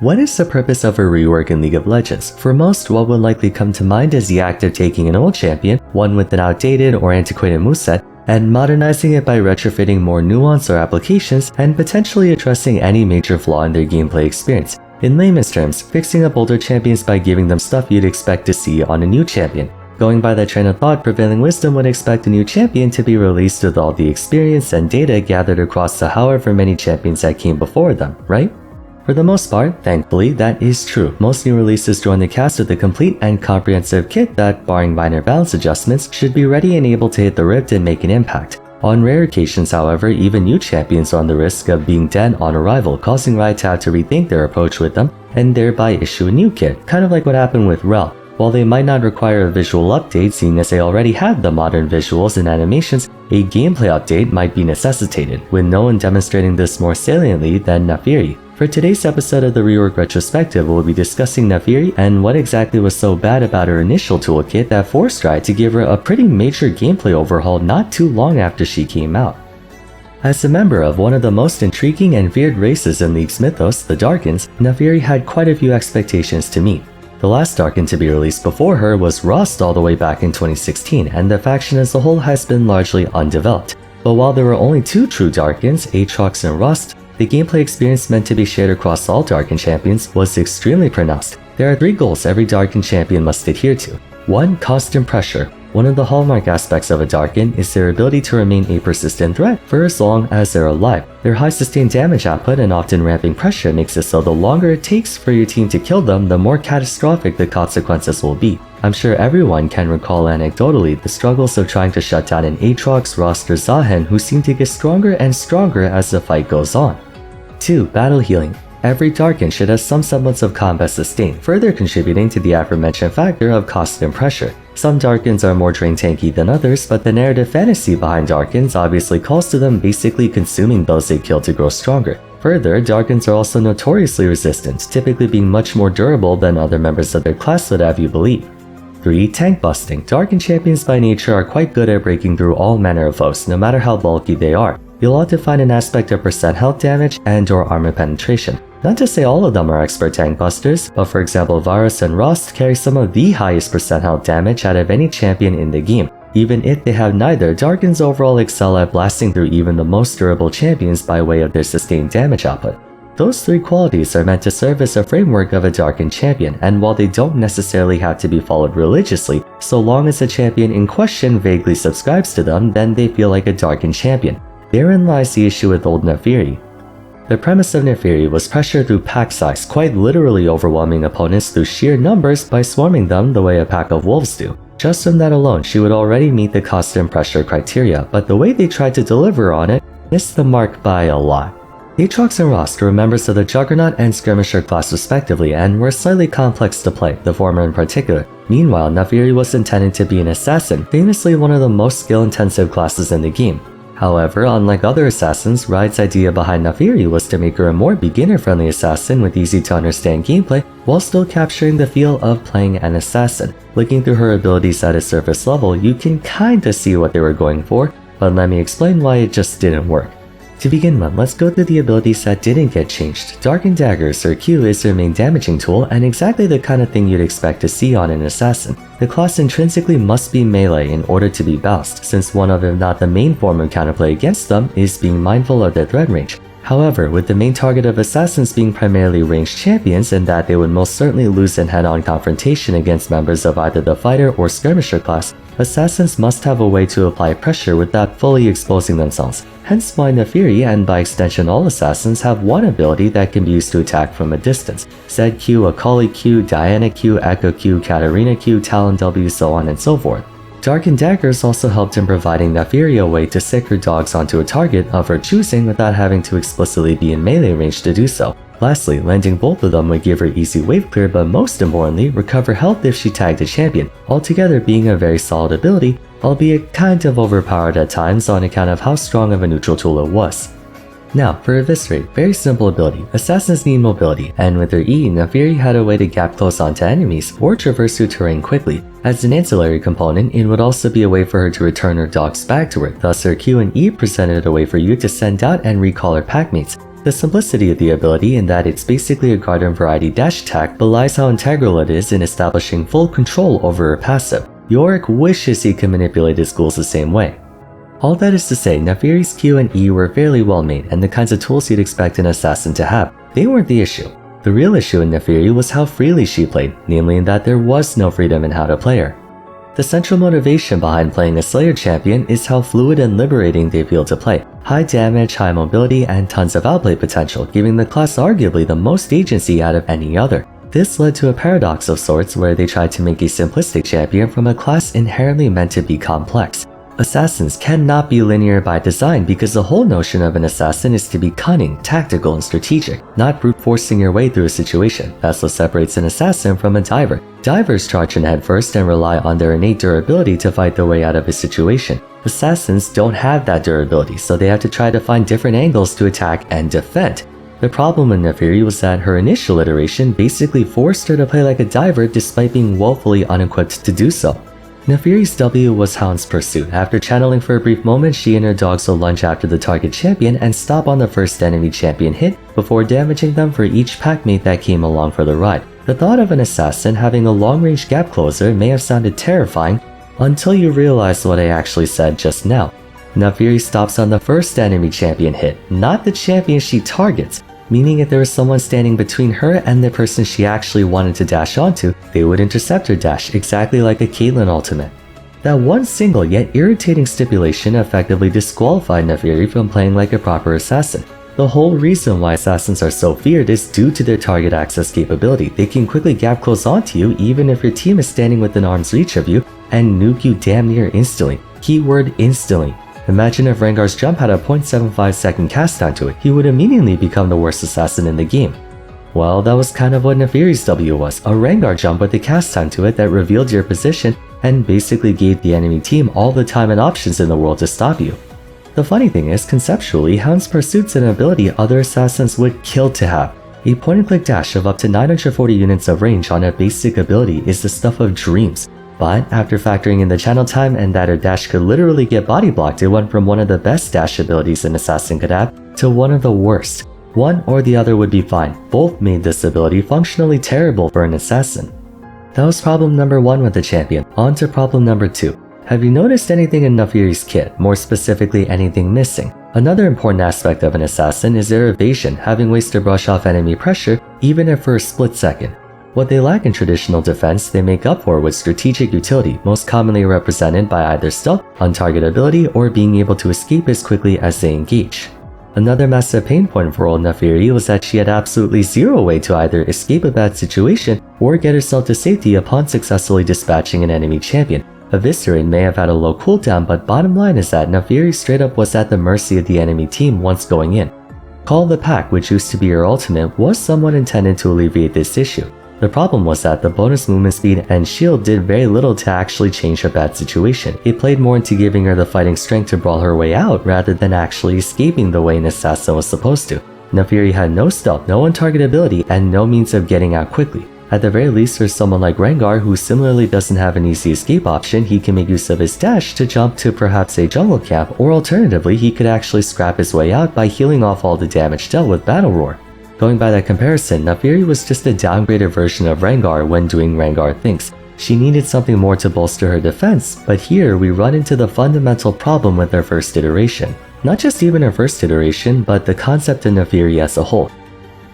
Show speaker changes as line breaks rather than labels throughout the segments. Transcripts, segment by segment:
What is the purpose of a rework in League of Legends? For most, what would likely come to mind is the act of taking an old champion, one with an outdated or antiquated moveset, and modernizing it by retrofitting more nuance or applications and potentially addressing any major flaw in their gameplay experience. In layman's terms, fixing up older champions by giving them stuff you'd expect to see on a new champion. Going by that train of thought, prevailing wisdom would expect a new champion to be released with all the experience and data gathered across the however many champions that came before them, right? For the most part, thankfully, that is true. Most new releases join the cast with a complete and comprehensive kit that, barring minor balance adjustments, should be ready and able to hit the rift and make an impact. On rare occasions, however, even new champions run the risk of being dead on arrival, causing Riot to have to rethink their approach with them and thereby issue a new kit, kind of like what happened with Rell. While they might not require a visual update, seeing as they already had the modern visuals and animations, a gameplay update might be necessitated, with no one demonstrating this more saliently than Naafiri. For today's episode of the Rework Retrospective, we'll be discussing Naafiri and what exactly was so bad about her initial toolkit that forced Riot to give her a pretty major gameplay overhaul not too long after she came out. As a member of one of the most intriguing and feared races in League's mythos, the Darkins, Naafiri had quite a few expectations to meet. The last Darkin to be released before her was Rust all the way back in 2016, and the faction as a whole has been largely undeveloped. But while there were only two true Darkins, Aatrox and Rust, the gameplay experience meant to be shared across all Darkin champions was extremely pronounced. There are three goals every Darkin champion must adhere to. 1. Constant pressure. One of the hallmark aspects of a Darkin is their ability to remain a persistent threat for as long as they're alive. Their high sustained damage output and often ramping pressure makes it so the longer it takes for your team to kill them, the more catastrophic the consequences will be. I'm sure everyone can recall anecdotally the struggles of trying to shut down an Aatrox, Rust, or Zahen who seem to get stronger and stronger as the fight goes on. 2. Battle healing. Every Darkin should have some semblance of combat sustain, further contributing to the aforementioned factor of constant pressure. Some Darkins are more drain tanky than others, but the narrative fantasy behind Darkins obviously calls to them basically consuming those they kill to grow stronger. Further, Darkins are also notoriously resistant, typically being much more durable than other members of their class would have you believe. 3. Tank busting. Darkin champions by nature are quite good at breaking through all manner of foes, no matter how bulky they are. You'll often find an aspect of percent health damage and/or armor penetration. Not to say all of them are expert tank busters, but for example Vars and Rust carry some of the highest percent health damage out of any champion in the game. Even if they have neither, Darkins overall excel at blasting through even the most durable champions by way of their sustained damage output. Those three qualities are meant to serve as a framework of a Darkin champion, and while they don't necessarily have to be followed religiously, so long as the champion in question vaguely subscribes to them, then they feel like a Darkin champion. Therein lies the issue with old Naafiri. The premise of Naafiri was pressure through pack size, quite literally overwhelming opponents through sheer numbers by swarming them the way a pack of wolves do. Just from that alone, she would already meet the constant pressure criteria, but the way they tried to deliver on it missed the mark by a lot. Aatrox and Rust were members of the Juggernaut and Skirmisher class respectively and were slightly complex to play, the former in particular. Meanwhile, Naafiri was intended to be an assassin, famously one of the most skill-intensive classes in the game. However, unlike other assassins, Riot's idea behind Naafiri was to make her a more beginner-friendly assassin with easy-to-understand gameplay while still capturing the feel of playing an assassin. Looking through her abilities at a surface level, you can kinda see what they were going for, but let me explain why it just didn't work. To begin with, let's go through the abilities that didn't get changed. Darkin Daggers, or Q, is her main damaging tool and exactly the kind of thing you'd expect to see on an assassin. The class intrinsically must be melee in order to be bounced, since one of if not the main form of counterplay against them is being mindful of their threat range. However, with the main target of assassins being primarily ranged champions in that they would most certainly lose in head-on confrontation against members of either the fighter or skirmisher class, assassins must have a way to apply pressure without fully exposing themselves. Hence why Naafiri, and by extension all assassins, have one ability that can be used to attack from a distance. Zed Q, Akali Q, Diana Q, Echo Q, Katarina Q, Talon W, so on and so forth. Darkin Daggers also helped in providing Naafiri a way to sick her dogs onto a target of her choosing without having to explicitly be in melee range to do so. Lastly, landing both of them would give her easy wave clear, but most importantly, recover health if she tagged a champion, altogether being a very solid ability, albeit kind of overpowered at times on account of how strong of a neutral tool it was. Now, for Eviscerate, very simple ability. Assassins need mobility, and with her E, Naafiri had a way to gap close onto enemies or traverse through terrain quickly. As an ancillary component, it would also be a way for her to return her dogs back to her, thus her Q and E presented a way for you to send out and recall her packmates. The simplicity of the ability in that it's basically a garden variety dash attack belies how integral it is in establishing full control over her passive. Yorick wishes he could manipulate his ghouls the same way. All that is to say, Naafiri's Q and E were fairly well made and the kinds of tools you'd expect an assassin to have. They weren't the issue. The real issue in Naafiri was how freely she played, namely in that there was no freedom in how to play her. The central motivation behind playing a Slayer champion is how fluid and liberating they feel to play. High damage, high mobility, and tons of outplay potential, giving the class arguably the most agency out of any other. This led to a paradox of sorts where they tried to make a simplistic champion from a class inherently meant to be complex. Assassins cannot be linear by design because the whole notion of an assassin is to be cunning, tactical, and strategic, not brute forcing your way through a situation. That's what separates an assassin from a diver. Divers charge in headfirst and rely on their innate durability to fight their way out of a situation. Assassins don't have that durability, so they have to try to find different angles to attack and defend. The problem with Naafiri was that her initial iteration basically forced her to play like a diver despite being woefully unequipped to do so. Naafiri's W was Hound's Pursuit. After channeling for a brief moment, she and her dogs will lunge after the target champion and stop on the first enemy champion hit before damaging them for each packmate that came along for the ride. The thought of an assassin having a long-range gap closer may have sounded terrifying until you realize what I actually said just now. Naafiri stops on the first enemy champion hit, not the champion she targets, meaning if there was someone standing between her and the person she actually wanted to dash onto, they would intercept her dash, exactly like a Caitlyn ultimate. That one single yet irritating stipulation effectively disqualified Naafiri from playing like a proper assassin. The whole reason why assassins are so feared is due to their target access capability. They can quickly gap close onto you even if your team is standing within arm's reach of you and nuke you damn near instantly. Keyword instantly. Imagine if Rengar's jump had a 0.75 second cast time to it, he would immediately become the worst assassin in the game. Well, that was kind of what Naafiri's W was, a Rengar jump with a cast time to it that revealed your position and basically gave the enemy team all the time and options in the world to stop you. The funny thing is, conceptually, Hound's Pursuit's an ability other assassins would kill to have. A point-and-click dash of up to 940 units of range on a basic ability is the stuff of dreams. But after factoring in the channel time and that her dash could literally get body blocked, it went from one of the best dash abilities an assassin could have to one of the worst. One or the other would be fine. Both made this ability functionally terrible for an assassin. That was problem number 1 with the champion. On to problem number 2. Have you noticed anything in Naafiri's kit, more specifically anything missing? Another important aspect of an assassin is their evasion, having ways to brush off enemy pressure even if for a split second. What they lack in traditional defense, they make up for with strategic utility, most commonly represented by either stealth, untargetability, or being able to escape as quickly as they engage. Another massive pain point for old Naafiri was that she had absolutely zero way to either escape a bad situation or get herself to safety upon successfully dispatching an enemy champion. Eviscerate may have had a low cooldown, but bottom line is that Naafiri straight up was at the mercy of the enemy team once going in. Call of the Pack, which used to be her ultimate, was somewhat intended to alleviate this issue. The problem was that the bonus movement speed and shield did very little to actually change her bad situation. It played more into giving her the fighting strength to brawl her way out rather than actually escaping the way an assassin was supposed to. Naafiri had no stealth, no untargetability, and no means of getting out quickly. At the very least, for someone like Rengar who similarly doesn't have an easy escape option, he can make use of his dash to jump to perhaps a jungle camp, or alternatively he could actually scrap his way out by healing off all the damage dealt with Battle Roar. Going by that comparison, Naafiri was just a downgraded version of Rengar when doing Rengar things. She needed something more to bolster her defense, but here we run into the fundamental problem with her first iteration. Not just even her first iteration, but the concept of Naafiri as a whole.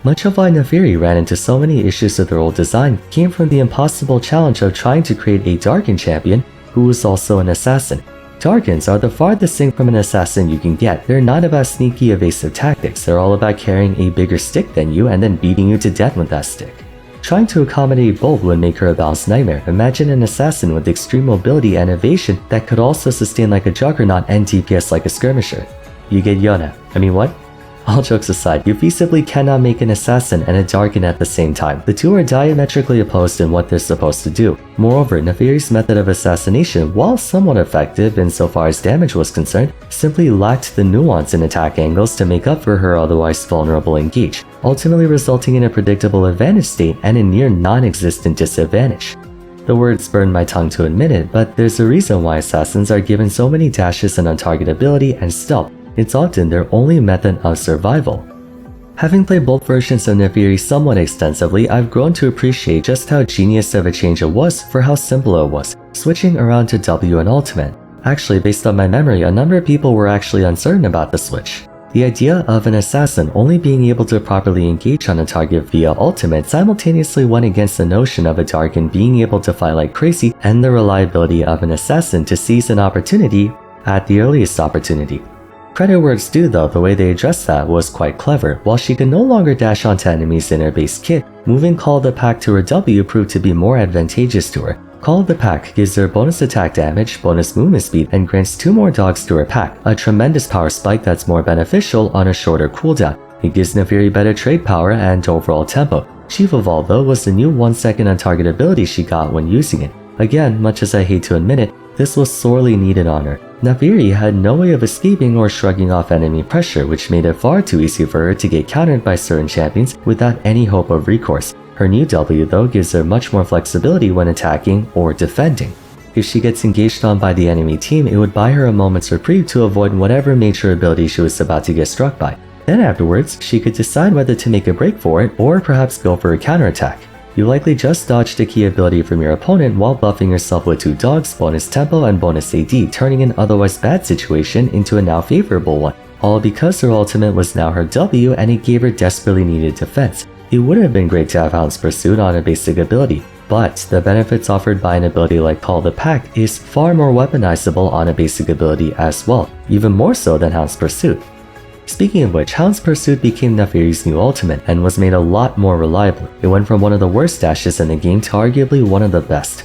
Much of why Naafiri ran into so many issues with her old design came from the impossible challenge of trying to create a Darkin champion who was also an assassin. Darkins are the farthest thing from an assassin you can get. They're not about sneaky evasive tactics, they're all about carrying a bigger stick than you and then beating you to death with that stick. Trying to accommodate both would make her a balanced nightmare. Imagine an assassin with extreme mobility and evasion that could also sustain like a juggernaut and DPS like a skirmisher. You get Yona. I mean what? All jokes aside, you feasibly cannot make an assassin and a Darkin at the same time. The two are diametrically opposed in what they're supposed to do. Moreover, Naafiri's method of assassination, while somewhat effective insofar as damage was concerned, simply lacked the nuance in attack angles to make up for her otherwise vulnerable engage, ultimately resulting in a predictable advantage state and a near non-existent disadvantage. The words burn my tongue to admit it, but there's a reason why assassins are given so many dashes and untargetability and stealth. It's often their only method of survival. Having played both versions of Naafiri somewhat extensively, I've grown to appreciate just how genius of a change it was for how simple it was, switching around to W and Ultimate. Actually, based on my memory, a number of people were actually uncertain about the switch. The idea of an assassin only being able to properly engage on a target via Ultimate simultaneously went against the notion of a Darkin being able to fight like crazy and the reliability of an assassin to seize an opportunity at the earliest opportunity. Credit where it's due though, the way they addressed that was quite clever. While she could no longer dash onto enemies in her base kit, moving Call of the Pack to her W proved to be more advantageous to her. Call of the Pack gives her bonus attack damage, bonus movement speed, and grants 2 more dogs to her pack, a tremendous power spike that's more beneficial on a shorter cooldown. It gives Naafiri better trade power and overall tempo. Chief of all though was the new 1-second on-target ability she got when using it. Again, much as I hate to admit it, this was sorely needed on her. Naafiri had no way of escaping or shrugging off enemy pressure, which made it far too easy for her to get countered by certain champions without any hope of recourse. Her new W though gives her much more flexibility when attacking or defending. If she gets engaged on by the enemy team, it would buy her a moment's reprieve to avoid whatever major ability she was about to get struck by. Then afterwards, she could decide whether to make a break for it or perhaps go for a counterattack. You likely just dodged a key ability from your opponent while buffing yourself with 2 dogs, bonus tempo, and bonus AD, turning an otherwise bad situation into a now favorable one, all because her ultimate was now her W and it gave her desperately needed defense. It would have been great to have Hound's Pursuit on a basic ability, but the benefits offered by an ability like Call of the Pack is far more weaponizable on a basic ability as well, even more so than Hound's Pursuit. Speaking of which, Hound's Pursuit became Naafiri's new ultimate and was made a lot more reliable. It went from one of the worst dashes in the game to arguably one of the best.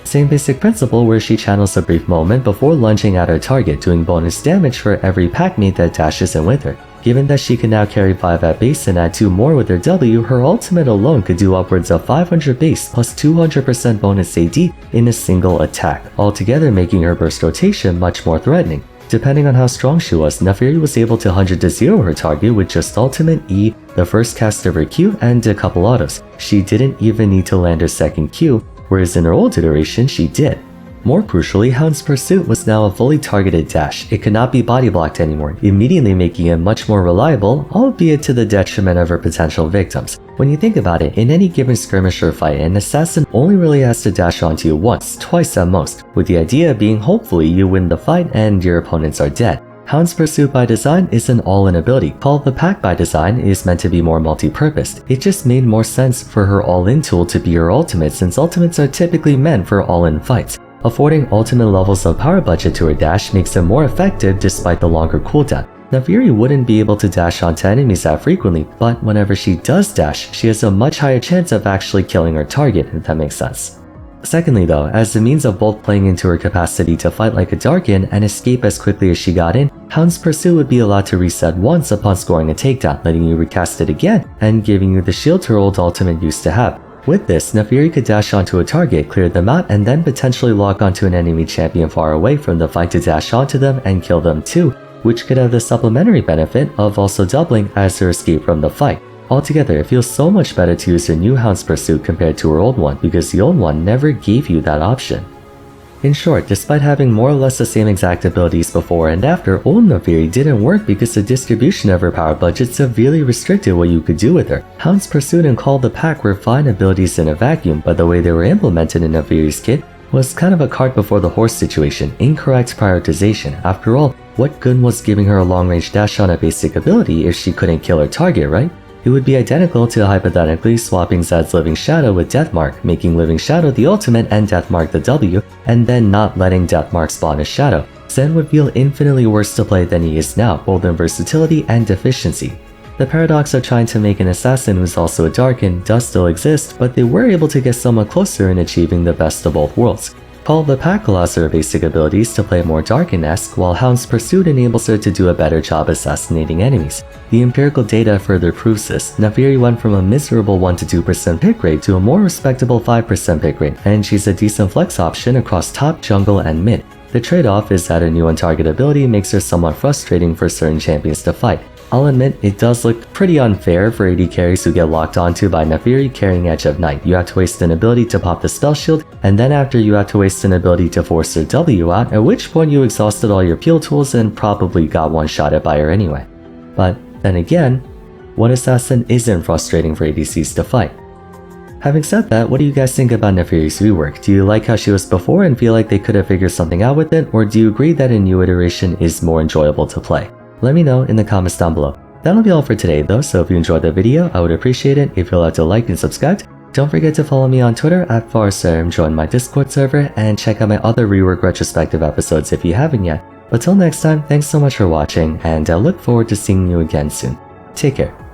Same basic principle where she channels a brief moment before lunging at her target, doing bonus damage for every packmate that dashes in with her. Given that she can now carry 5 at base and add 2 more with her W, her ultimate alone could do upwards of 500 base plus 200% bonus AD in a single attack, altogether making her burst rotation much more threatening. Depending on how strong she was, Naafiri was able to 100-0 her target with just ultimate E, the first cast of her Q, and a couple autos. She didn't even need to land her second Q, whereas in her old iteration she did. More crucially, Hound's Pursuit was now a fully targeted dash. It could not be body blocked anymore, immediately making it much more reliable, albeit to the detriment of her potential victims. When you think about it, in any given skirmish or fight, an assassin only really has to dash onto you once, twice at most, with the idea being hopefully you win the fight and your opponents are dead. Hound's Pursuit by design is an all-in ability. Call of the Pack by design is meant to be more multi-purposed. It just made more sense for her all-in tool to be her ultimate, since ultimates are typically meant for all-in fights. Affording ultimate levels of power budget to her dash makes it more effective despite the longer cooldown. Naafiri wouldn't be able to dash onto enemies that frequently, but whenever she does dash, she has a much higher chance of actually killing her target, if that makes sense. Secondly though, as a means of both playing into her capacity to fight like a Darkin and escape as quickly as she got in, Hound's Pursuit would be allowed to reset once upon scoring a takedown, letting you recast it again and giving you the shield her old ultimate used to have. With this, Naafiri could dash onto a target, clear them out, and then potentially lock onto an enemy champion far away from the fight to dash onto them and kill them too, which could have the supplementary benefit of also doubling as her escape from the fight. Altogether, it feels so much better to use her new Hound's Pursuit compared to her old one, because the old one never gave you that option. In short, despite having more or less the same exact abilities before and after, old Naafiri didn't work because the distribution of her power budget severely restricted what you could do with her. Hound's Pursuit and Call of the Pack were fine abilities in a vacuum, but the way they were implemented in Naafiri's kit was kind of a cart before the horse situation, incorrect prioritization. After all, what good was giving her a long-range dash on a basic ability if she couldn't kill her target, right? It would be identical to hypothetically swapping Zed's Living Shadow with Deathmark, making Living Shadow the ultimate and Deathmark the W, and then not letting Deathmark spawn a Shadow. Zed would feel infinitely worse to play than he is now, both in versatility and efficiency. The paradox of trying to make an assassin who's also a Darkin does still exist, but they were able to get somewhat closer in achieving the best of both worlds. Call of the Pack allows her basic abilities to play more Darkin-esque, while Hound's Pursuit enables her to do a better job assassinating enemies. The empirical data further proves this. Naafiri went from a miserable 1-2% pick rate to a more respectable 5% pick rate, and she's a decent flex option across top, jungle, and mid. The trade-off is that her new on-target ability makes her somewhat frustrating for certain champions to fight. I'll admit, it does look pretty unfair for AD carries who get locked onto by Naafiri carrying Edge of Night. You have to waste an ability to pop the spell shield, and then after you have to waste an ability to force her W out, at which point you exhausted all your peel tools and probably got one-shotted by her anyway. But then again, one assassin isn't frustrating for ADCs to fight. Having said that, what do you guys think about Naafiri's rework? Do you like how she was before and feel like they could have figured something out with it, or do you agree that a new iteration is more enjoyable to play? Let me know in the comments down below. That'll be all for today though, so if you enjoyed the video, I would appreciate it if you'll like to like and subscribe. Don't forget to follow me on Twitter at Vars, join my Discord server, and check out my other Rework retrospective episodes if you haven't yet. But till next time, thanks so much for watching, and I look forward to seeing you again soon. Take care.